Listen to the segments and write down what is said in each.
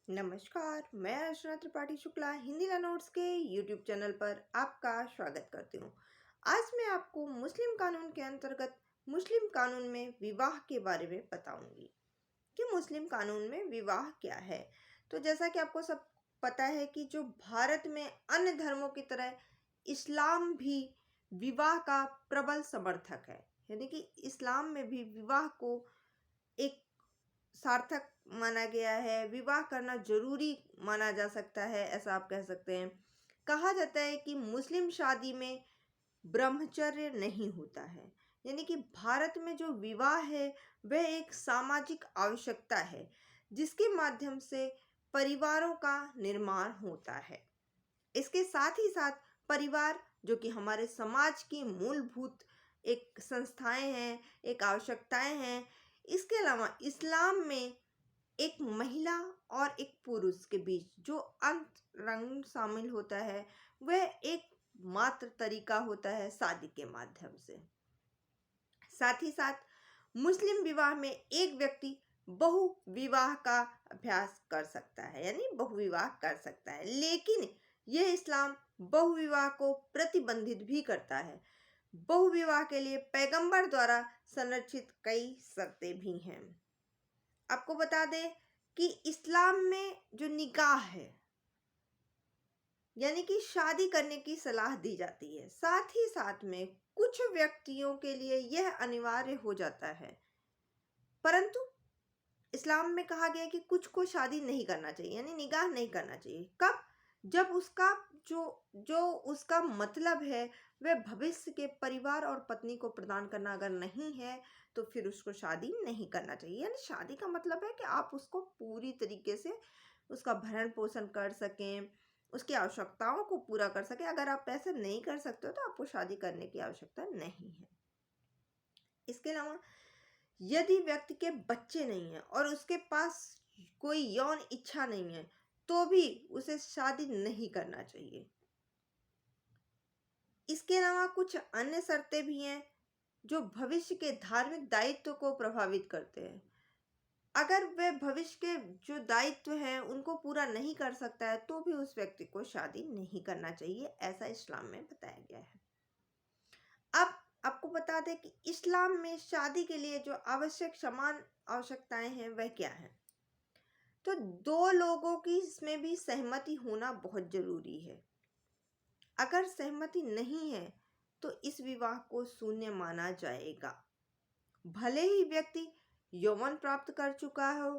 नमस्कार, मैं अर्चना त्रिपाठी शुक्ला हिंदी नोट्स के यूट्यूब चैनल पर आपका स्वागत करती हूँ। आज मैं आपको मुस्लिम कानून के अंतर्गत मुस्लिम कानून में विवाह के बारे में बताऊंगी कि मुस्लिम कानून में विवाह क्या है। तो जैसा कि आपको सब पता है कि जो भारत में अन्य धर्मों की तरह इस्लाम भी विवाह का प्रबल समर्थक है। यानी कि इस्लाम में भी विवाह को एक सार्थक माना गया है, विवाह करना जरूरी माना जा सकता है, ऐसा आप कह सकते हैं। कहा जाता है कि मुस्लिम शादी में ब्रह्मचर्य नहीं होता है। यानी कि भारत में जो विवाह है वह एक सामाजिक आवश्यकता है जिसके माध्यम से परिवारों का निर्माण होता है। इसके साथ ही साथ परिवार जो कि हमारे समाज की मूलभूत एक संस्थाएं हैं, एक आवश्यकताएं हैं। इसके अलावा इस्लाम में एक महिला और एक पुरुष के बीच जो अंतरंग शामिल होता है वह एक मात्र तरीका होता है शादी के माध्यम से। साथ ही साथ मुस्लिम विवाह में एक व्यक्ति बहु विवाह का अभ्यास कर सकता है, यानी बहु विवाह कर सकता है, लेकिन यह इस्लाम बहु विवाह को प्रतिबंधित भी करता है। बहु विवाह के लिए पैगंबर द्वारा संरक्षित कई शर्तें भी हैं। आपको बता दें कि इस्लाम में जो निकाह है यानी कि शादी करने की सलाह दी जाती है। साथ ही साथ में कुछ व्यक्तियों के लिए यह अनिवार्य हो जाता है, परंतु इस्लाम में कहा गया है कि कुछ को शादी नहीं करना चाहिए, यानी निकाह नहीं करना चाहिए। कब? जब उसका जो जो उसका मतलब है वह भविष्य के परिवार और पत्नी को प्रदान करना अगर नहीं है तो फिर उसको शादी नहीं करना चाहिए। यानी शादी का मतलब है कि आप उसको पूरी तरीके से उसका भरण पोषण कर सकें, उसकी आवश्यकताओं को पूरा कर सकें। अगर आप ऐसे नहीं कर सकते हो तो आपको शादी करने की आवश्यकता नहीं है। इसके अलावा यदि व्यक्ति के बच्चे नहीं हैं और उसके पास कोई यौन इच्छा नहीं है तो भी उसे शादी नहीं करना चाहिए। इसके अलावा कुछ अन्य शर्तें भी हैं जो भविष्य के धार्मिक दायित्व को प्रभावित करते हैं। अगर वह भविष्य के जो दायित्व हैं उनको पूरा नहीं कर सकता है तो भी उस व्यक्ति को शादी नहीं करना चाहिए, ऐसा इस्लाम में बताया गया है। अब आपको बता दें कि इस्लाम में शादी के लिए जो आवश्यक समान आवश्यकताएं हैं वह क्या है। तो दो लोगों की इसमें भी सहमति होना बहुत जरूरी है। अगर सहमति नहीं है तो इस विवाह को शून्य माना जाएगा। भले ही व्यक्ति यौवन प्राप्त कर चुका हो,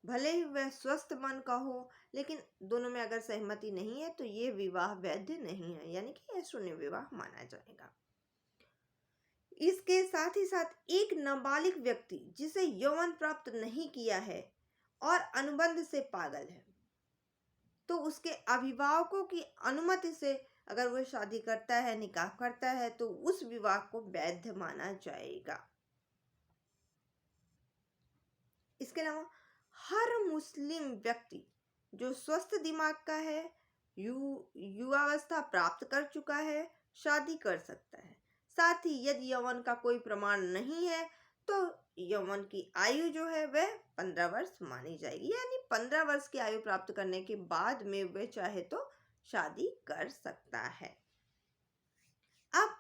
भले ही वह स्वस्थ मन का हो, लेकिन दोनों में अगर सहमति नहीं है तो ये विवाह वैध नहीं है, यानी कि यह शून्य विवाह माना जाएगा। इसके साथ ही साथ एक नाबालिग व्यक्ति जिसे यौवन प्राप्त नहीं किया है और अनुबंध से पागल है तो उसके अभिभावकों की अनुमति से अगर वह शादी करता है, निकाह करता है तो उस विवाह को वैध माना जाएगा। इसके अलावा हर मुस्लिम व्यक्ति जो स्वस्थ दिमाग का है, युवावस्था प्राप्त कर चुका है, शादी कर सकता है। साथ ही यदि यौवन का कोई प्रमाण नहीं है तो यौवन की आयु जो है वह 15 वर्ष मानी जाएगी, यानी 15 वर्ष की आयु प्राप्त करने के बाद में वह चाहे तो शादी कर सकता है। अब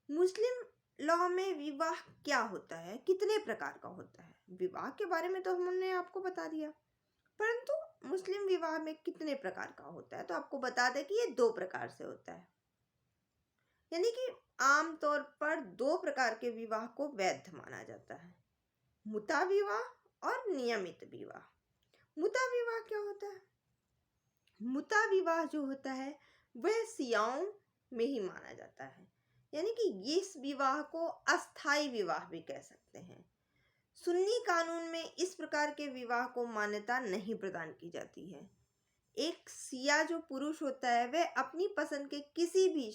मुस्लिम लॉ में विवाह क्या होता है, कितने प्रकार का होता है, विवाह के बारे में तो हमने आपको बता दिया, परंतु मुस्लिम विवाह में कितने प्रकार का होता है तो आपको बता दें कि ये 2 प्रकार से होता है। यानी कि आमतौर पर 2 प्रकार के विवाह को वैध माना जाता है, मुता विवाह और नियमित विवाह। मुता विवाह क्या होता है? मुता विवाह जो होता है वह सियाओं में ही माना जाता है, यानी कि इस विवाह को अस्थाई विवाह भी कह सकते हैं। सुन्नी कानून में इस प्रकार के विवाह को मान्यता नहीं प्रदान की जाती है। एक सिया जो पुरुष होता है वह अपनी पसंद के किसी भी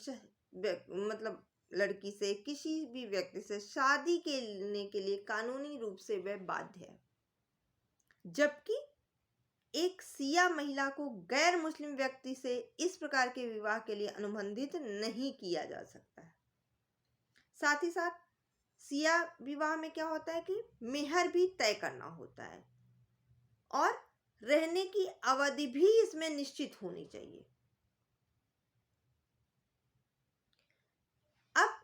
मतलब लड़की से, किसी भी व्यक्ति से शादी करने के लिए कानूनी रूप से वह बाध्य है, जबकि एक सिया महिला को गैर मुस्लिम व्यक्ति से इस प्रकार के विवाह के लिए अनुबंधित नहीं किया जा सकता है। साथ ही साथ सिया विवाह में क्या होता है कि मेहर भी तय करना होता है और रहने की अवधि भी इसमें निश्चित होनी चाहिए। अब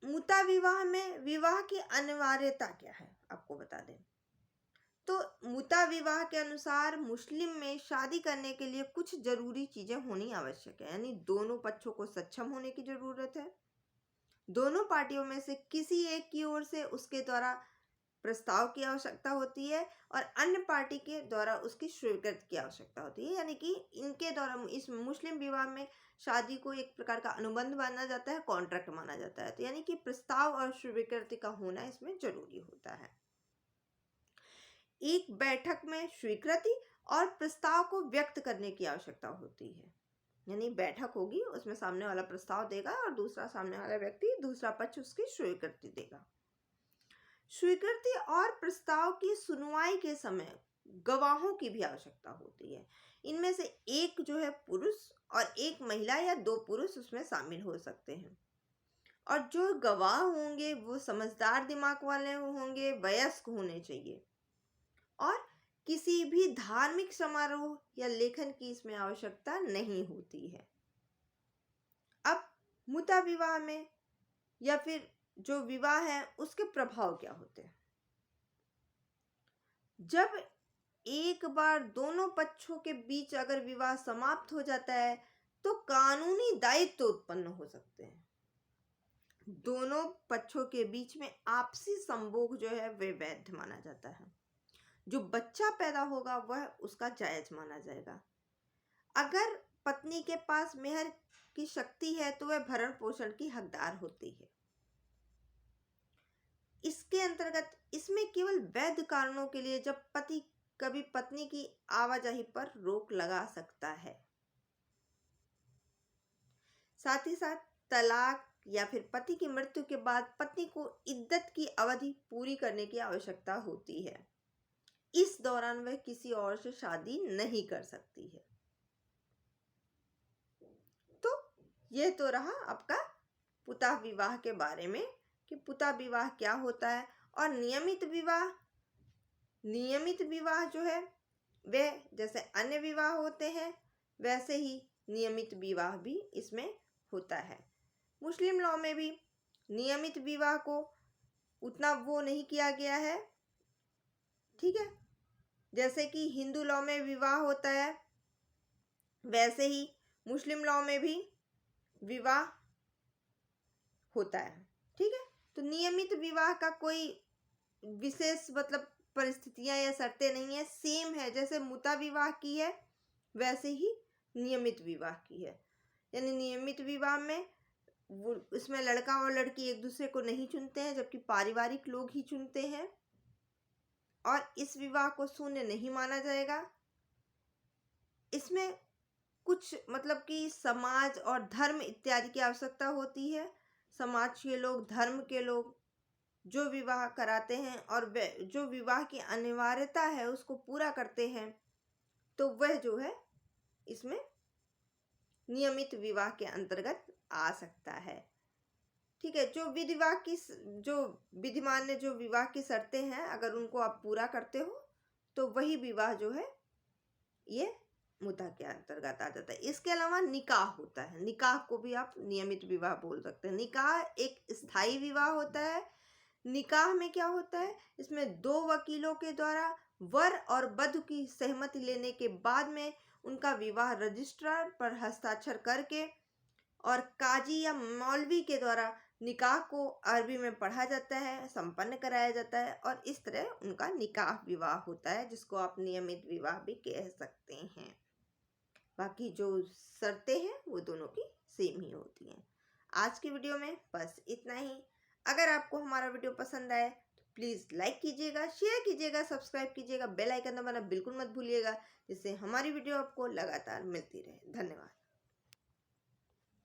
मुता विवाह में विवाह की अनिवार्यता क्या है आपको बता दें। तो मुता विवाह के अनुसार मुस्लिम में शादी करने के लिए कुछ जरूरी चीजें होनी आवश्यक है, यानी दोनों पक्षों को सक्षम होने की जरूरत है। दोनों पार्टियों में से किसी एक की ओर से उसके द्वारा प्रस्ताव की आवश्यकता होती है और अन्य पार्टी के द्वारा उसकी स्वीकृति की आवश्यकता होती है, यानी कि इनके द्वारा इस मुस्लिम विवाह में शादी को एक प्रकार का अनुबंध माना जाता है, कॉन्ट्रैक्ट माना जाता है। तो यानी कि प्रस्ताव और स्वीकृति का होना इसमें जरूरी होता है। एक बैठक में स्वीकृति और प्रस्ताव को व्यक्त करने की आवश्यकता होती है, यानी बैठक होगी, उसमें सामने वाला प्रस्ताव देगा और दूसरा सामने वाला व्यक्ति, दूसरा पक्ष उसकी स्वीकृति देगा। स्वीकृति और प्रस्ताव की सुनवाई के समय गवाहों की भी आवश्यकता होती है। इनमें से एक जो है पुरुष और एक महिला या दो पुरुष उसमें शामिल हो सकते हैं। और जो गवाह होंगे वो समझदार दिमाग वाले होंगे, वयस्क होने चाहिए और किसी भी धार्मिक समारोह या लेखन की इसमें आवश्यकता नहीं होती है। अब मुता विवाह में या फिर जो विवाह है उसके प्रभाव क्या होते हैं। जब एक बार दोनों पक्षों के बीच अगर विवाह समाप्त हो जाता है तो कानूनी दायित्व उत्पन्न हो सकते हैं। दोनों पक्षों के बीच में आपसी संभोग जो है वह वैध माना जाता है। जो बच्चा पैदा होगा वह उसका जायज माना जाएगा। अगर पत्नी के पास मेहर की शक्ति है तो वह भरण पोषण की हकदार होती है। इसके अंतर्गत इसमें केवल वैध कारणों के लिए जब पति कभी पत्नी की आवाजाही पर रोक लगा सकता है। साथ ही साथ तलाक या फिर पति की मृत्यु के बाद पत्नी को इद्दत की अवधि पूरी करने की आवश्यकता होती है। इस दौरान वह किसी और से शादी नहीं कर सकती है। तो यह तो रहा आपका पुता विवाह के बारे में कि पुता विवाह क्या होता है। और नियमित विवाह जो है वह जैसे अन्य विवाह होते हैं वैसे ही नियमित विवाह भी इसमें होता है। मुस्लिम लॉ में भी नियमित विवाह को उतना वो नहीं किया गया है, ठीक है। जैसे कि हिंदू लॉ में विवाह होता है वैसे ही मुस्लिम लॉ में भी विवाह होता है, ठीक है। तो नियमित विवाह का कोई विशेष मतलब परिस्थितियां या शर्तें नहीं है, सेम है जैसे मुता विवाह की है वैसे ही नियमित विवाह की है। यानी नियमित विवाह में इसमें लड़का और लड़की एक दूसरे को नहीं चुनते हैं जबकि पारिवारिक लोग ही चुनते हैं और इस विवाह को शून्य नहीं माना जाएगा। इसमें कुछ मतलब कि समाज और धर्म इत्यादि की आवश्यकता होती है। समाज के लोग, धर्म के लोग जो विवाह कराते हैं और जो विवाह की अनिवार्यता है उसको पूरा करते हैं तो वह जो है इसमें नियमित विवाह के अंतर्गत आ सकता है, ठीक है। जो विधिमान्य जो विवाह की शर्तें हैं अगर उनको आप पूरा करते हो तो वही विवाह जो है ये मुता के अंतर्गत आ जाता है। इसके अलावा निकाह होता है, निकाह को भी आप नियमित विवाह बोल सकते हैं। निकाह एक स्थायी विवाह होता है। निकाह में क्या होता है, इसमें दो वकीलों के द्वारा वर और वधू की सहमति लेने के बाद में उनका विवाह रजिस्ट्रार पर हस्ताक्षर करके और काजी या मौलवी के द्वारा निकाह को अरबी में पढ़ा जाता है, संपन्न कराया जाता है और इस तरह उनका निकाह विवाह होता है जिसको आप नियमित विवाह भी कह सकते हैं। बाकी जो शर्तें हैं वो दोनों की सेम ही होती हैं। आज की वीडियो में बस इतना ही। अगर आपको हमारा वीडियो पसंद आए तो प्लीज़ लाइक कीजिएगा, शेयर कीजिएगा, सब्सक्राइब कीजिएगा, बेल आइकन दबाना बिल्कुल मत भूलिएगा जिससे हमारी वीडियो आपको लगातार मिलती रहे। धन्यवाद।